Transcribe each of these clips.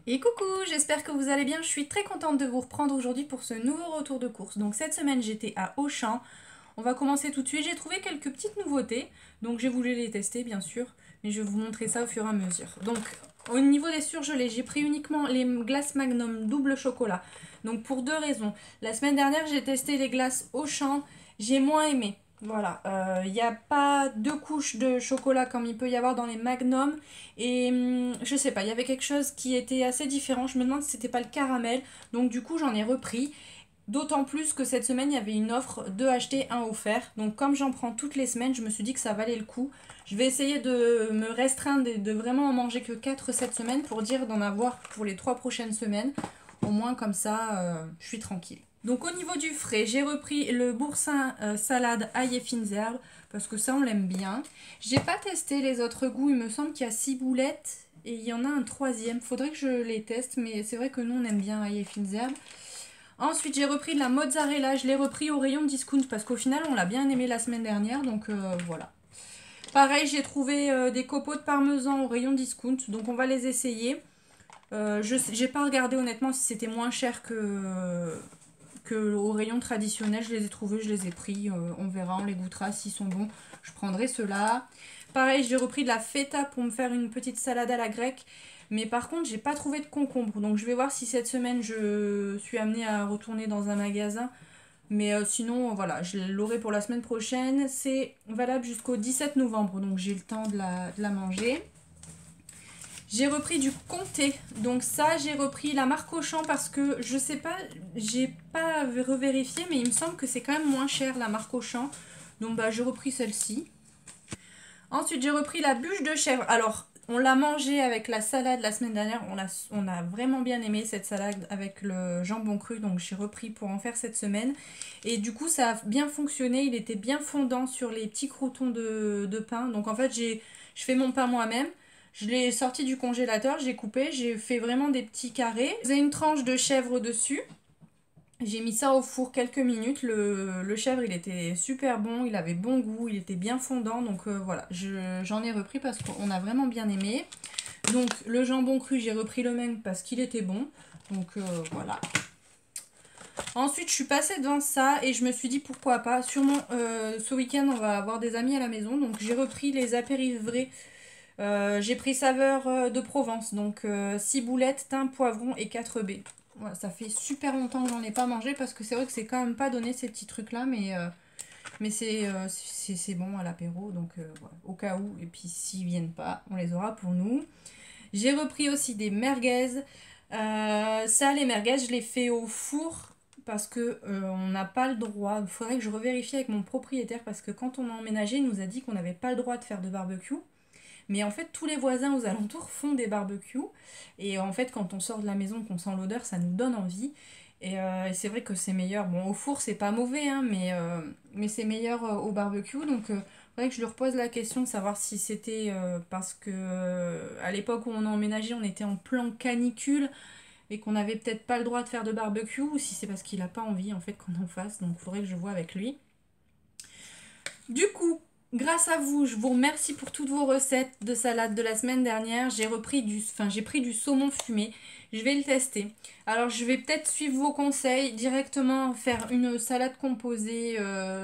Et coucou, j'espère que vous allez bien. Je suis très contente de vous reprendre aujourd'hui pour ce nouveau retour de course. Donc cette semaine j'étais à Auchan. On va commencer tout de suite. J'ai trouvé quelques petites nouveautés, donc j'ai voulu les tester bien sûr, mais je vais vous montrer ça au fur et à mesure. Donc au niveau des surgelés, j'ai pris uniquement les glaces Magnum double chocolat. Donc pour deux raisons. La semaine dernière j'ai testé les glaces Auchan, j'ai moins aimé. Voilà, il n'y a pas deux couches de chocolat comme il peut y avoir dans les Magnum. Et je sais pas, il y avait quelque chose qui était assez différent. Je me demande si c'était pas le caramel. Donc du coup j'en ai repris. D'autant plus que cette semaine il y avait une offre 2 achetés 1 offert. Donc comme j'en prends toutes les semaines, je me suis dit que ça valait le coup. Je vais essayer de me restreindre et de vraiment en manger que 4 cette semaine pour dire d'en avoir pour les 3 prochaines semaines. Au moins comme ça, je suis tranquille. Donc au niveau du frais, j'ai repris le boursin salade ail et fines herbes parce que ça on l'aime bien. J'ai pas testé les autres goûts, il me semble qu'il y a 6 boulettes et il y en a un troisième. Faudrait que je les teste, mais c'est vrai que nous on aime bien ail et fines herbes. Ensuite j'ai repris de la mozzarella, je l'ai repris au rayon discount parce qu'au final on l'a bien aimé la semaine dernière, donc voilà. Pareil, j'ai trouvé des copeaux de parmesan au rayon discount, donc on va les essayer. J'ai pas regardé honnêtement si c'était moins cher que au rayon traditionnel. Je les ai trouvés, je les ai pris. On verra, on les goûtera s'ils sont bons. Je prendrai ceux-là. Pareil, j'ai repris de la feta pour me faire une petite salade à la grecque. Mais par contre, j'ai pas trouvé de concombre. Donc je vais voir si cette semaine je suis amenée à retourner dans un magasin. Mais sinon, voilà, je l'aurai pour la semaine prochaine. C'est valable jusqu'au 17 novembre. Donc j'ai le temps de la manger. J'ai repris du comté, donc ça j'ai repris la marque Auchan parce que je sais pas, j'ai pas revérifié mais il me semble que c'est quand même moins cher la marque Auchan. Donc bah j'ai repris celle-ci. Ensuite j'ai repris la bûche de chèvre. Alors on l'a mangée avec la salade la semaine dernière, on a vraiment bien aimé cette salade avec le jambon cru, donc j'ai repris pour en faire cette semaine. Et du coup ça a bien fonctionné, il était bien fondant sur les petits croûtons de pain. Donc en fait je fais mon pain moi-même. Je l'ai sorti du congélateur, j'ai coupé, j'ai fait vraiment des petits carrés. J'ai une tranche de chèvre dessus. J'ai mis ça au four quelques minutes. Le chèvre, il était super bon, il avait bon goût, il était bien fondant. Donc voilà, j'en ai repris parce qu'on a vraiment bien aimé. Donc le jambon cru, j'ai repris le même parce qu'il était bon. Donc voilà. Ensuite, je suis passée devant ça et je me suis dit pourquoi pas. Sûrement, ce week-end, on va avoir des amis à la maison. Donc j'ai repris les apéritifs vrais. J'ai pris saveur de Provence, donc 6 boulettes, thym, poivron et 4 baies. Voilà, ça fait super longtemps que j'en ai pas mangé parce que c'est vrai que c'est quand même pas donné ces petits trucs là, mais c'est bon à l'apéro, donc voilà, au cas où, et puis s'ils viennent pas, on les aura pour nous. J'ai repris aussi des merguez. Ça, les merguez, je les fais au four parce que on n'a pas le droit. Il faudrait que je revérifie avec mon propriétaire parce que quand on a emménagé, il nous a dit qu'on n'avait pas le droit de faire de barbecue. Mais en fait, tous les voisins aux alentours font des barbecues. Et en fait, quand on sort de la maison, qu'on sent l'odeur, ça nous donne envie. Et c'est vrai que c'est meilleur. Bon, au four, c'est pas mauvais, hein, mais c'est meilleur au barbecue. Donc, faudrait que je lui repose la question de savoir si c'était parce que à l'époque où on a emménagé, on était en plan canicule et qu'on n'avait peut-être pas le droit de faire de barbecue, ou si c'est parce qu'il a pas envie en fait qu'on en fasse. Donc, faudrait que je vois avec lui. Du coup, grâce à vous, je vous remercie pour toutes vos recettes de salade de la semaine dernière. J'ai pris du saumon fumé. Je vais le tester. Alors, je vais peut-être suivre vos conseils, directement faire une salade composée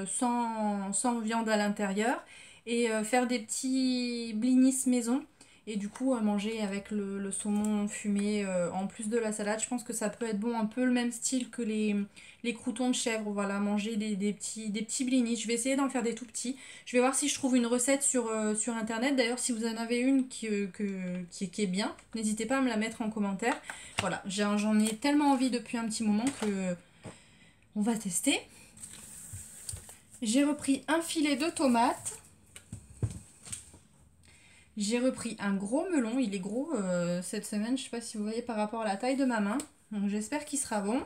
sans viande à l'intérieur et faire des petits blinis maison. Et du coup, à manger avec le saumon fumé en plus de la salade. Je pense que ça peut être bon, un peu le même style que les croûtons de chèvre. Voilà, manger des petits blinis. Je vais essayer d'en faire des tout petits. Je vais voir si je trouve une recette sur internet. D'ailleurs, si vous en avez une qui est bien, n'hésitez pas à me la mettre en commentaire. Voilà, j'en ai tellement envie depuis un petit moment que on va tester. J'ai repris un filet de tomates. J'ai repris un gros melon, il est gros cette semaine, je sais pas si vous voyez par rapport à la taille de ma main. Donc j'espère qu'il sera bon.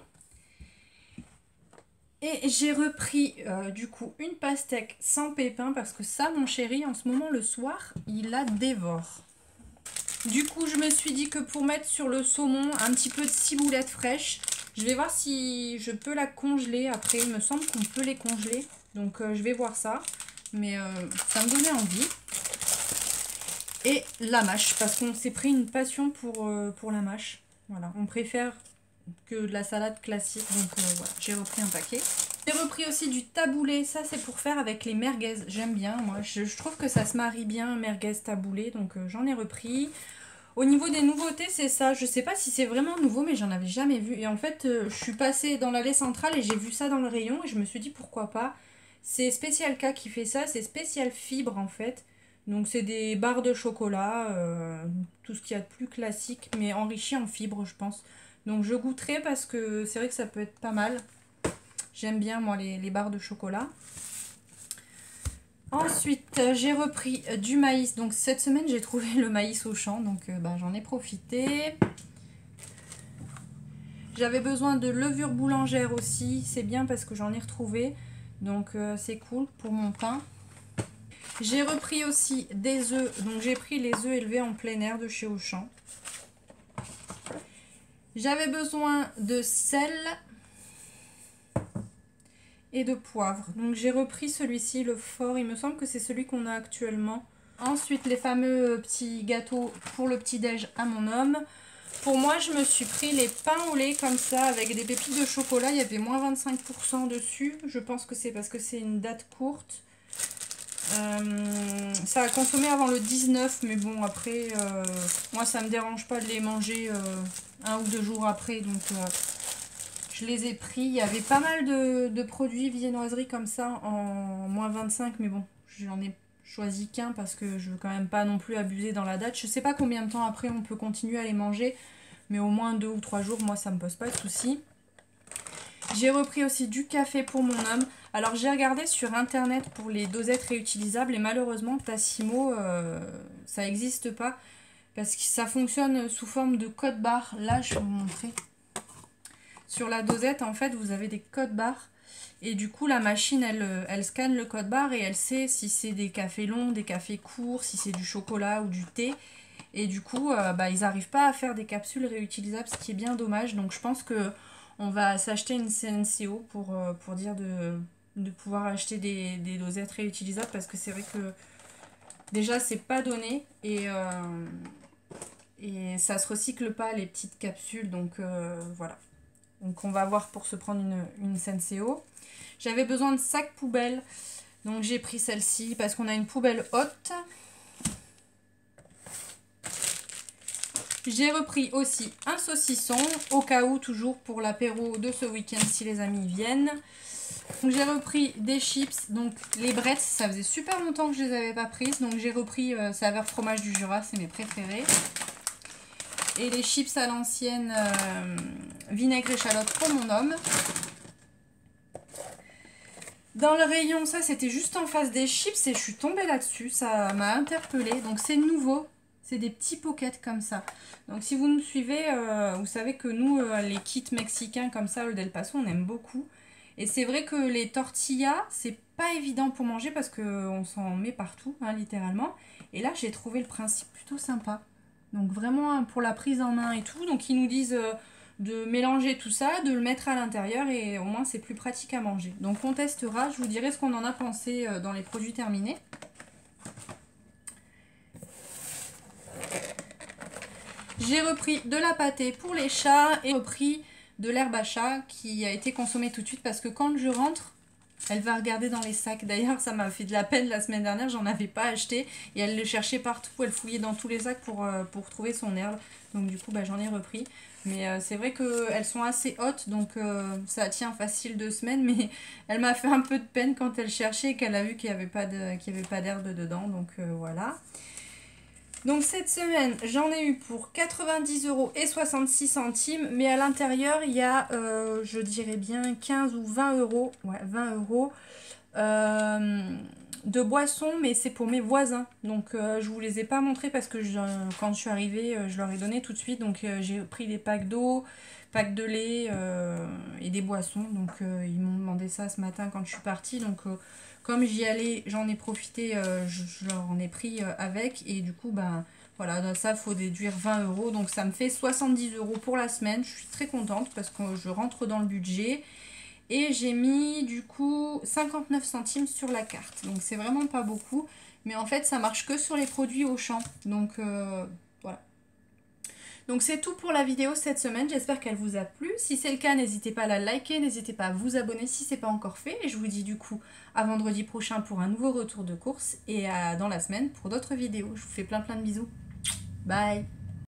Et j'ai repris du coup une pastèque sans pépins parce que ça, mon chéri, en ce moment le soir, il la dévore. Du coup, je me suis dit que pour mettre sur le saumon un petit peu de ciboulette fraîche, je vais voir si je peux la congeler après. Il me semble qu'on peut les congeler, donc je vais voir ça. Mais ça me donnait envie. Et la mâche, parce qu'on s'est pris une passion pour la mâche. Voilà, on préfère que de la salade classique. Donc voilà, j'ai repris un paquet. J'ai repris aussi du taboulé. Ça, c'est pour faire avec les merguez. J'aime bien, moi. Je trouve que ça se marie bien, merguez taboulé. Donc j'en ai repris. Au niveau des nouveautés, c'est ça. Je sais pas si c'est vraiment nouveau, mais j'en avais jamais vu. Et en fait, je suis passée dans l'allée centrale et j'ai vu ça dans le rayon. Et je me suis dit pourquoi pas. C'est Special K qui fait ça. C'est Spécial Fibre en fait. Donc c'est des barres de chocolat. Tout ce qu'il y a de plus classique, mais enrichi en fibres, je pense. Donc je goûterai parce que c'est vrai que ça peut être pas mal. J'aime bien moi les barres de chocolat. Ensuite, j'ai repris du maïs. Donc cette semaine, j'ai trouvé le maïs au champ. Donc j'en ai profité. J'avais besoin de levure boulangère aussi. C'est bien parce que j'en ai retrouvé. Donc c'est cool pour mon pain. J'ai repris aussi des œufs. Donc j'ai pris les œufs élevés en plein air de chez Auchan. J'avais besoin de sel et de poivre. Donc j'ai repris celui-ci, le fort. Il me semble que c'est celui qu'on a actuellement. Ensuite, les fameux petits gâteaux pour le petit-déj à mon homme. Pour moi, je me suis pris les pains au lait comme ça, avec des pépites de chocolat. Il y avait moins 25% dessus. Je pense que c'est parce que c'est une date courte. Ça a consommé avant le 19, mais bon, après, moi, ça me dérange pas de les manger 1 ou 2 jours après. Donc, je les ai pris. Il y avait pas mal de produits viennoiserie comme ça en moins 25, mais bon, j'en ai choisi qu'un parce que je veux quand même pas non plus abuser dans la date. Je sais pas combien de temps après on peut continuer à les manger, mais au moins 2 ou 3 jours, moi ça me pose pas de soucis. J'ai repris aussi du café pour mon homme. Alors j'ai regardé sur internet pour les dosettes réutilisables et malheureusement Tassimo ça n'existe pas parce que ça fonctionne sous forme de code barre. Là je vais vous montrer. Sur la dosette en fait vous avez des codes barres. Et du coup, la machine, elle scanne le code barre et elle sait si c'est des cafés longs, des cafés courts, si c'est du chocolat ou du thé. Et du coup, ils n'arrivent pas à faire des capsules réutilisables, ce qui est bien dommage. Donc, je pense que on va s'acheter une CNCO pour dire de pouvoir acheter des dosettes réutilisables. Parce que c'est vrai que déjà, c'est pas donné. Et ça se recycle pas, les petites capsules. Donc, voilà. Donc, on va voir pour se prendre une CNCO. J'avais besoin de sacs poubelles, donc j'ai pris celle-ci parce qu'on a une poubelle haute. J'ai repris aussi un saucisson, au cas où, toujours pour l'apéro de ce week-end si les amis viennent. Donc j'ai repris des chips, donc les Bretz, ça faisait super longtemps que je les avais pas prises, donc j'ai repris saveur fromage du Jura, c'est mes préférés. Et les chips à l'ancienne vinaigre échalote pour mon homme. Dans le rayon, ça c'était juste en face des chips et je suis tombée là-dessus, ça m'a interpellée. Donc c'est nouveau, c'est des petits pockets comme ça. Donc si vous nous suivez, vous savez que nous, les kits mexicains comme ça, le Del Paso, on aime beaucoup. Et c'est vrai que les tortillas, c'est pas évident pour manger parce qu'on s'en met partout, hein, littéralement. Et là, j'ai trouvé le principe plutôt sympa. Donc vraiment pour la prise en main et tout. Donc ils nous disent de mélanger tout ça, de le mettre à l'intérieur et au moins c'est plus pratique à manger. Donc on testera, je vous dirai ce qu'on en a pensé dans les produits terminés. J'ai repris de la pâtée pour les chats et repris de l'herbe à chat qui a été consommée tout de suite parce que quand je rentre, elle va regarder dans les sacs. D'ailleurs, ça m'a fait de la peine la semaine dernière, j'en avais pas acheté et elle le cherchait partout, elle fouillait dans tous les sacs pour trouver son herbe. Donc du coup, j'en ai repris. Mais c'est vrai qu'elles sont assez hautes, donc ça tient facile 2 semaines. Mais elle m'a fait un peu de peine quand elle cherchait et qu'elle a vu qu'il n'y avait pas d'herbe dedans. Donc voilà. Donc cette semaine, j'en ai eu pour 90,66 €. Mais à l'intérieur, il y a, je dirais bien, 15 ou 20 euros. Ouais, 20 euros. De boissons, mais c'est pour mes voisins. Donc je vous les ai pas montrés parce que quand je suis arrivée, je leur ai donné tout de suite. Donc j'ai pris des packs d'eau, packs de lait et des boissons. Donc ils m'ont demandé ça ce matin quand je suis partie. Donc comme j'y allais, j'en ai profité, je leur en ai pris avec. Et du coup, voilà, dans ça, il faut déduire 20 euros. Donc ça me fait 70 € pour la semaine. Je suis très contente parce que je rentre dans le budget. Et j'ai mis du coup 59 centimes sur la carte. Donc c'est vraiment pas beaucoup. Mais en fait ça marche que sur les produits Auchan. Donc voilà. Donc c'est tout pour la vidéo cette semaine, j'espère qu'elle vous a plu. Si c'est le cas, n'hésitez pas à la liker, n'hésitez pas à vous abonner si c'est pas encore fait. Et je vous dis du coup à vendredi prochain pour un nouveau retour de course et dans la semaine pour d'autres vidéos. Je vous fais plein de bisous. Bye!